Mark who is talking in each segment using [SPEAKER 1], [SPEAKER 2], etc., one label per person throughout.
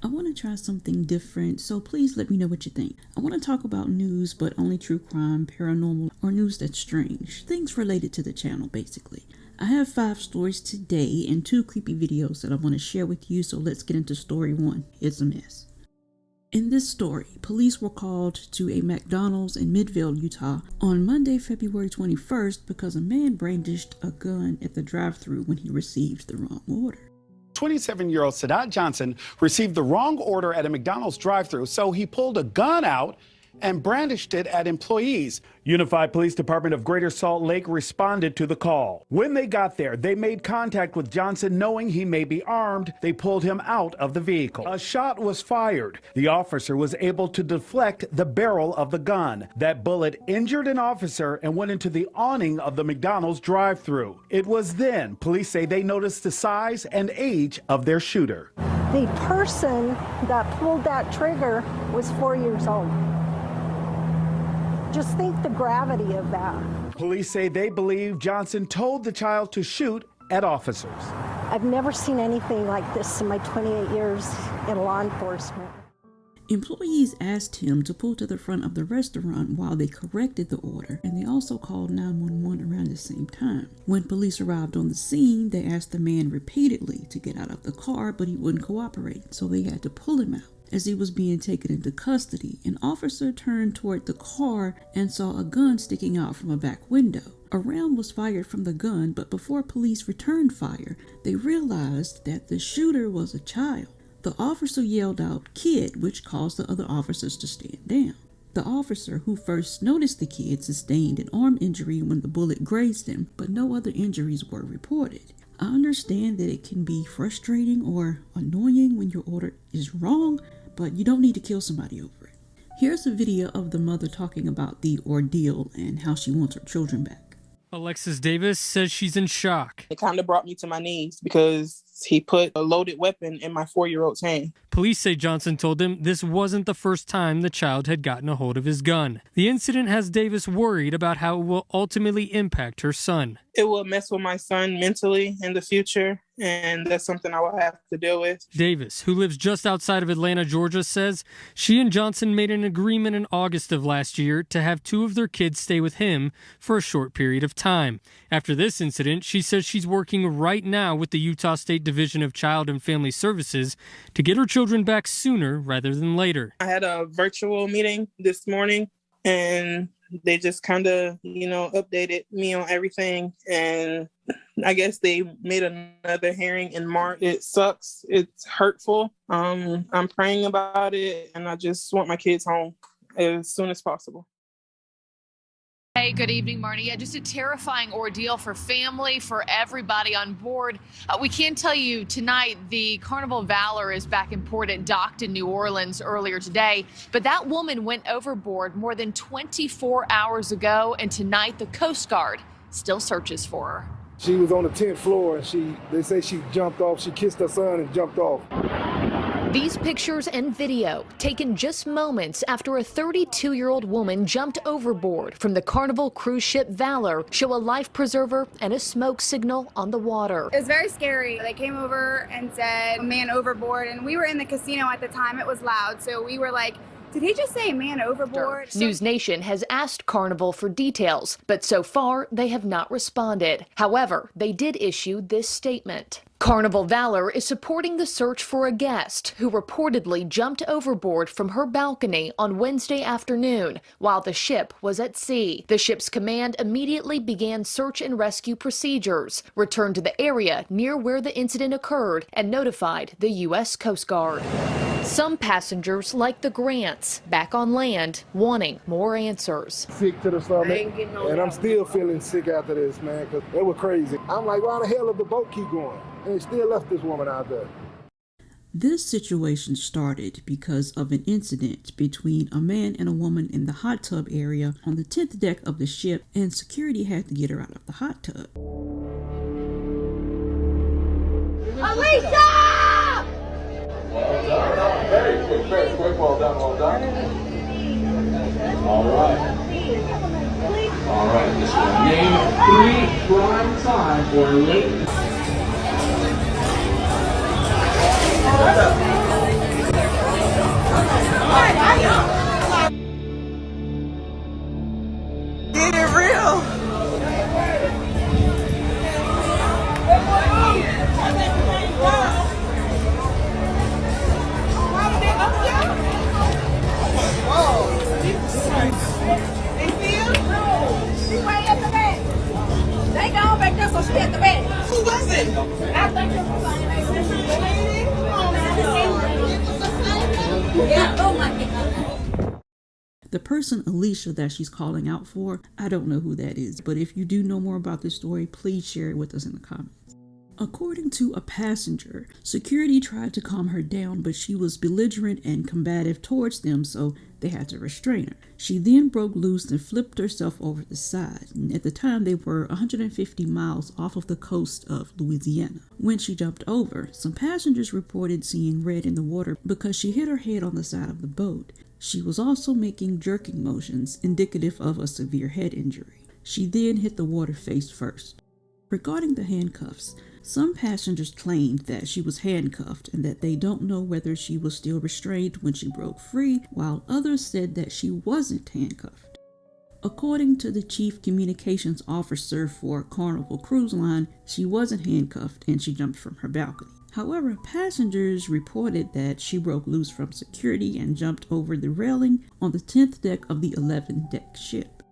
[SPEAKER 1] I want to try something different, so please let me know what you think. I want to talk about news, but only true crime, paranormal, or news that's strange. Things related to the channel, basically. I have 5 stories today and 2 creepy videos that I want to share with you, so let's get into story 1. It's a mess. In this story, police were called to a McDonald's in Midvale, Utah on Monday, February 21st because a man brandished a gun at the drive-thru when he received the wrong order.
[SPEAKER 2] 27-year-old Sadat Johnson received the wrong order at a McDonald's drive-thru, so he pulled a gun out and brandished it at employees. Unified Police Department of Greater Salt Lake responded to the call. When they got there, they made contact with Johnson knowing he may be armed. They pulled him out of the vehicle. A shot was fired. The officer was able to deflect the barrel of the gun. That bullet injured an officer and went into the awning of the McDonald's drive-thru. It was then police say they noticed the size and age of their shooter.
[SPEAKER 3] The person that pulled that trigger was 4 years old. Just think the gravity of that.
[SPEAKER 2] Police say they believe Johnson told the child to shoot at officers.
[SPEAKER 3] I've never seen anything like this in my 28 years in law enforcement.
[SPEAKER 1] Employees asked him to pull to the front of the restaurant while they corrected the order, and they also called 911 around the same time. When police arrived on the scene, they asked the man repeatedly to get out of the car, but he wouldn't cooperate, so they had to pull him out. As he was being taken into custody, an officer turned toward the car and saw a gun sticking out from a back window. A round was fired from the gun, but before police returned fire, they realized that the shooter was a child. The officer yelled out, "Kid," which caused the other officers to stand down. The officer who first noticed the kid sustained an arm injury when the bullet grazed him, but no other injuries were reported. I understand that it can be frustrating or annoying when your order is wrong, but you don't need to kill somebody over it. Here's a video of the mother talking about the ordeal and how she wants her children back.
[SPEAKER 4] Alexis Davis says she's in shock.
[SPEAKER 5] It kind of brought me to my knees because he put a loaded weapon in my 4-year-old's hand.
[SPEAKER 4] Police say Johnson told him this wasn't the first time the child had gotten a hold of his gun. The incident has Davis worried about how it will ultimately impact her son.
[SPEAKER 5] It will mess with my son mentally in the future, and that's something I will have to deal with.
[SPEAKER 4] Davis, who lives just outside of Atlanta, Georgia, says she and Johnson made an agreement in August of last year to have 2 of their kids stay with him for a short period of time. After this incident, she says she's working right now with the Utah State Division of Child and Family Services to get her children back sooner rather than later.
[SPEAKER 5] I had a virtual meeting this morning, and they just kind of, updated me on everything. And I guess they made another hearing in March. It sucks. It's hurtful. I'm praying about it, and I just want my kids home as soon as possible.
[SPEAKER 6] Hey, good evening, Marnie. Yeah, just a terrifying ordeal for family, for everybody on board. We can tell you tonight the Carnival Valor is back in port. It docked in New Orleans earlier today, but that woman went overboard more than 24 hours ago, and tonight the Coast Guard still searches for her.
[SPEAKER 7] She was on the 10th floor, and they say she jumped off. She kissed her son and jumped off.
[SPEAKER 8] These pictures and video, taken just moments after a 32-year-old woman jumped overboard from the Carnival cruise ship Valor, show a life preserver and a smoke signal on the water.
[SPEAKER 9] It was very scary. They came over and said, "Man overboard," and we were in the casino at the time. It was loud, so we were like, did he just say "man overboard"?
[SPEAKER 8] News Nation has asked Carnival for details, but so far they have not responded. However, they did issue this statement. Carnival Valor is supporting the search for a guest who reportedly jumped overboard from her balcony on Wednesday afternoon while the ship was at sea. The ship's command immediately began search and rescue procedures, returned to the area near where the incident occurred, and notified the U.S. Coast Guard. Some passengers, like the Grants, back on land, wanting more answers.
[SPEAKER 7] Sick to the stomach, and I'm still feeling sick after this, man, because it was crazy. I'm like, why the hell did the boat keep going? And they still left this woman out there.
[SPEAKER 1] This situation started because of an incident between a man and a woman in the hot tub area on the 10th deck of the ship, and security had to get her out of the hot tub.
[SPEAKER 9] Alicia!
[SPEAKER 10] Well done. Very quick. Well done. All right. This one. Game 3, prime time for late.
[SPEAKER 11] Yeah, oh my God.
[SPEAKER 1] The person, Alicia, that she's calling out for, I don't know who that is, but if you do know more about this story, please share it with us in the comments. According to a passenger, security tried to calm her down, but she was belligerent and combative towards them, so they had to restrain her. She then broke loose and flipped herself over the side. And at the time, they were 150 miles off of the coast of Louisiana. When she jumped over, some passengers reported seeing red in the water because she hit her head on the side of the boat. She was also making jerking motions, indicative of a severe head injury. She then hit the water face first. Regarding the handcuffs, some passengers claimed that she was handcuffed and that they don't know whether she was still restrained when she broke free, while others said that she wasn't handcuffed. According to the chief communications officer for Carnival Cruise Line, she wasn't handcuffed and she jumped from her balcony. However, passengers reported that she broke loose from security and jumped over the railing on the 10th deck of the 11-deck ship.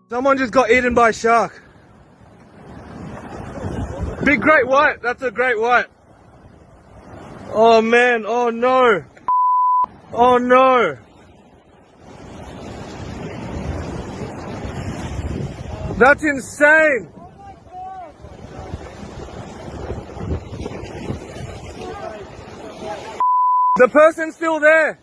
[SPEAKER 12] Someone just got eaten by a shark. Big great white, that's a great white. Oh man, oh no. Oh no. That's insane. The person's still there.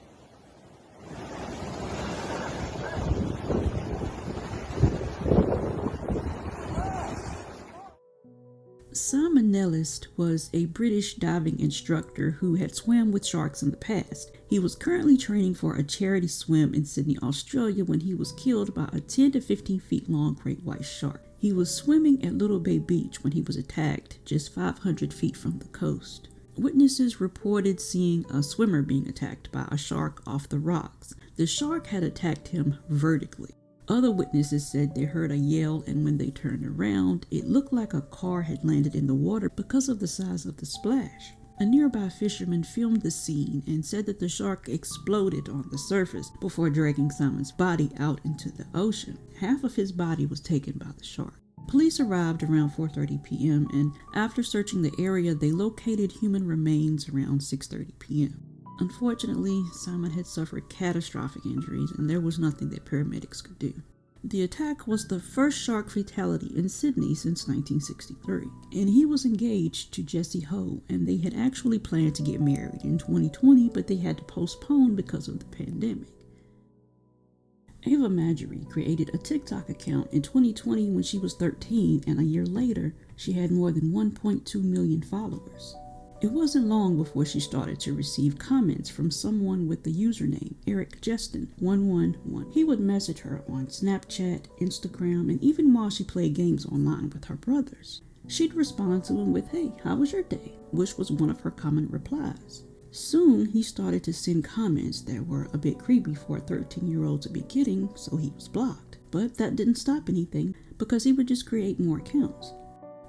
[SPEAKER 1] Simon Nellis was a British diving instructor who had swam with sharks in the past. He was currently training for a charity swim in Sydney, Australia when he was killed by a 10 to 15 feet long great white shark. He was swimming at Little Bay Beach when he was attacked, just 500 feet from the coast. Witnesses reported seeing a swimmer being attacked by a shark off the rocks. The shark had attacked him vertically. Other witnesses said they heard a yell, and when they turned around, it looked like a car had landed in the water because of the size of the splash. A nearby fisherman filmed the scene and said that the shark exploded on the surface before dragging Simon's body out into the ocean. Half of his body was taken by the shark. Police arrived around 4:30 p.m. and after searching the area, they located human remains around 6:30 p.m. Unfortunately, Simon had suffered catastrophic injuries and there was nothing that paramedics could do. The attack was the first shark fatality in Sydney since 1963, and he was engaged to Jessie Ho, and they had actually planned to get married in 2020, but they had to postpone because of the pandemic. Ava Majury created a TikTok account in 2020 when she was 13, and a year later, she had more than 1.2 million followers. It wasn't long before she started to receive comments from someone with the username Eric Justin 111. He would message her on Snapchat, Instagram, and even while she played games online with her brothers. She'd respond to him with, "Hey, how was your day?" which was one of her common replies. Soon, he started to send comments that were a bit creepy for a 13-year-old to be getting, so he was blocked. But that didn't stop anything, because he would just create more accounts.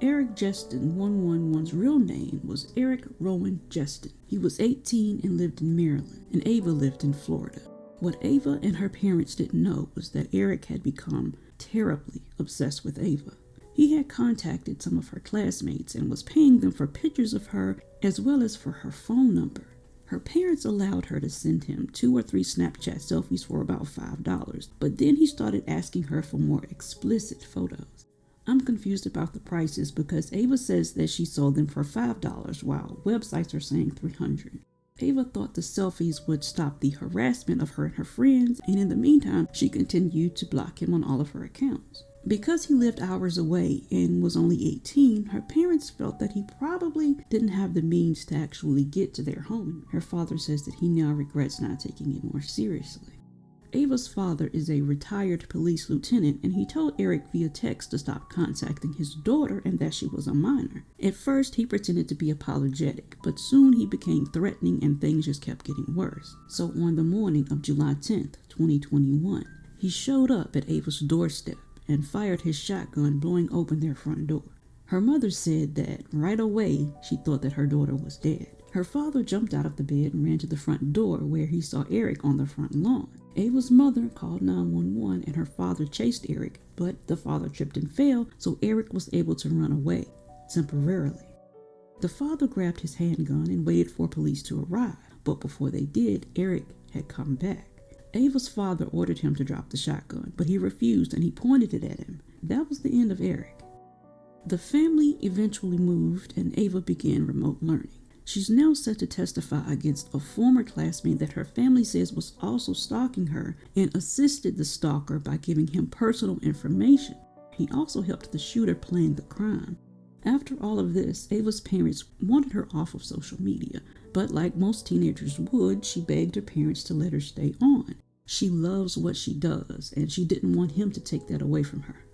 [SPEAKER 1] Eric Justin 111's real name was Eric Rowan Justin. He was 18 and lived in Maryland, and Ava lived in Florida. What Ava and her parents didn't know was that Eric had become terribly obsessed with Ava. He had contacted some of her classmates and was paying them for pictures of her as well as for her phone number. Her parents allowed her to send him 2 or 3 Snapchat selfies for about $5, but then he started asking her for more explicit photos. I'm confused about the prices because Ava says that she sold them for $5 while websites are saying $300. Ava thought the selfies would stop the harassment of her and her friends, and in the meantime, she continued to block him on all of her accounts. Because he lived hours away and was only 18, her parents felt that he probably didn't have the means to actually get to their home. Her father says that he now regrets not taking it more seriously. Ava's father is a retired police lieutenant, and he told Eric via text to stop contacting his daughter and that she was a minor. At first, he pretended to be apologetic, but soon he became threatening and things just kept getting worse. So on the morning of July 10th, 2021, he showed up at Ava's doorstep and fired his shotgun, blowing open their front door. Her mother said that right away she thought that her daughter was dead. Her father jumped out of the bed and ran to the front door where he saw Eric on the front lawn. Ava's mother called 911 and her father chased Eric, but the father tripped and fell, so Eric was able to run away, temporarily. The father grabbed his handgun and waited for police to arrive. but before they did, Eric had come back. Ava's father ordered him to drop the shotgun, but he refused and he pointed it at him. That was the end of Eric. The family eventually moved and Ava began remote learning. She's now set to testify against a former classmate that her family says was also stalking her and assisted the stalker by giving him personal information. He also helped the shooter plan the crime. After all of this, Ava's parents wanted her off of social media, but like most teenagers would, she begged her parents to let her stay on. She loves what she does, and she didn't want him to take that away from her.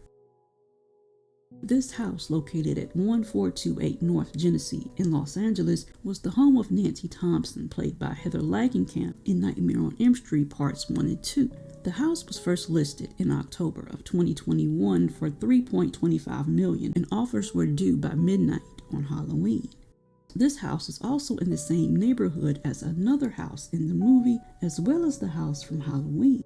[SPEAKER 1] This house, located at 1428 North Genesee in Los Angeles, was the home of Nancy Thompson, played by Heather Langenkamp in Nightmare on Elm Street Parts 1 and 2. The house was first listed in October of 2021 for $3.25 million, and offers were due by midnight on Halloween. This house is also in the same neighborhood as another house in the movie, as well as the house from Halloween.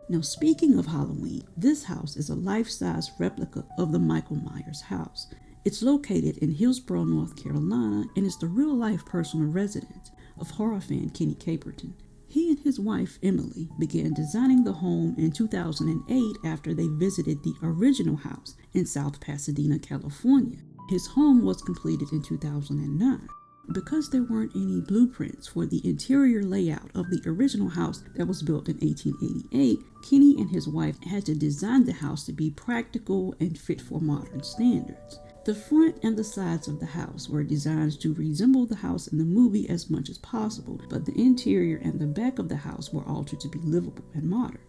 [SPEAKER 1] Now, speaking of Halloween, this house is a life-size replica of the Michael Myers house. It's located in Hillsborough, North Carolina, and is the real-life personal residence of horror fan Kenny Caperton. He and his wife, Emily, began designing the home in 2008 after they visited the original house in South Pasadena, California. His home was completed in 2009. Because there weren't any blueprints for the interior layout of the original house that was built in 1888, Kenny and his wife had to design the house to be practical and fit for modern standards. The front and the sides of the house were designed to resemble the house in the movie as much as possible, but the interior and the back of the house were altered to be livable and modern.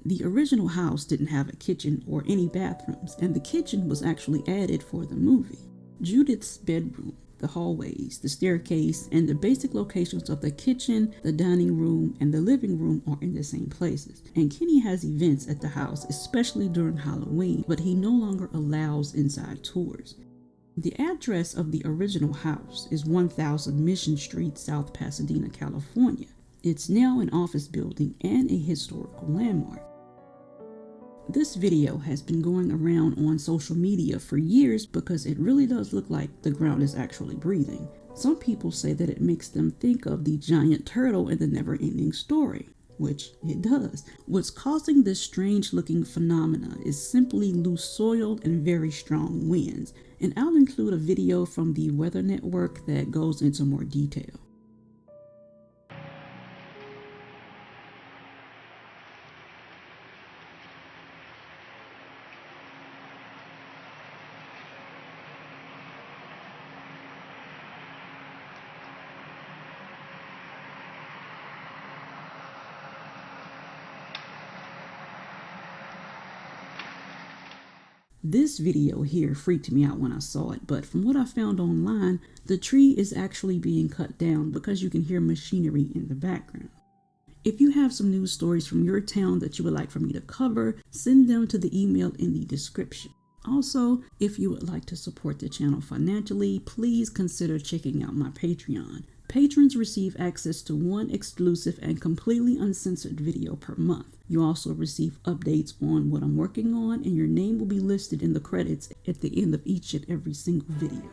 [SPEAKER 1] The original house didn't have a kitchen or any bathrooms, and the kitchen was actually added for the movie. Judith's bedroom, the hallways, the staircase, and the basic locations of the kitchen, the dining room, and the living room are in the same places. And Kenny has events at the house, especially during Halloween, but he no longer allows inside tours. The address of the original house is 1000 Mission Street, South Pasadena, California. It's now an office building and a historical landmark. This video has been going around on social media for years because it really does look like the ground is actually breathing. Some people say that it makes them think of the giant turtle in the Never-Ending Story, which it does. What's causing this strange looking phenomena is simply loose soil and very strong winds, and I'll include a video from the Weather Network that goes into more detail. This video here freaked me out when I saw it, but from what I found online, the tree is actually being cut down because you can hear machinery in the background. If you have some news stories from your town that you would like for me to cover, send them to the email in the description. Also, if you would like to support the channel financially, please consider checking out my Patreon. Patrons receive access to one exclusive and completely uncensored video per month. You also receive updates on what I'm working on, and your name will be listed in the credits at the end of each and every single video.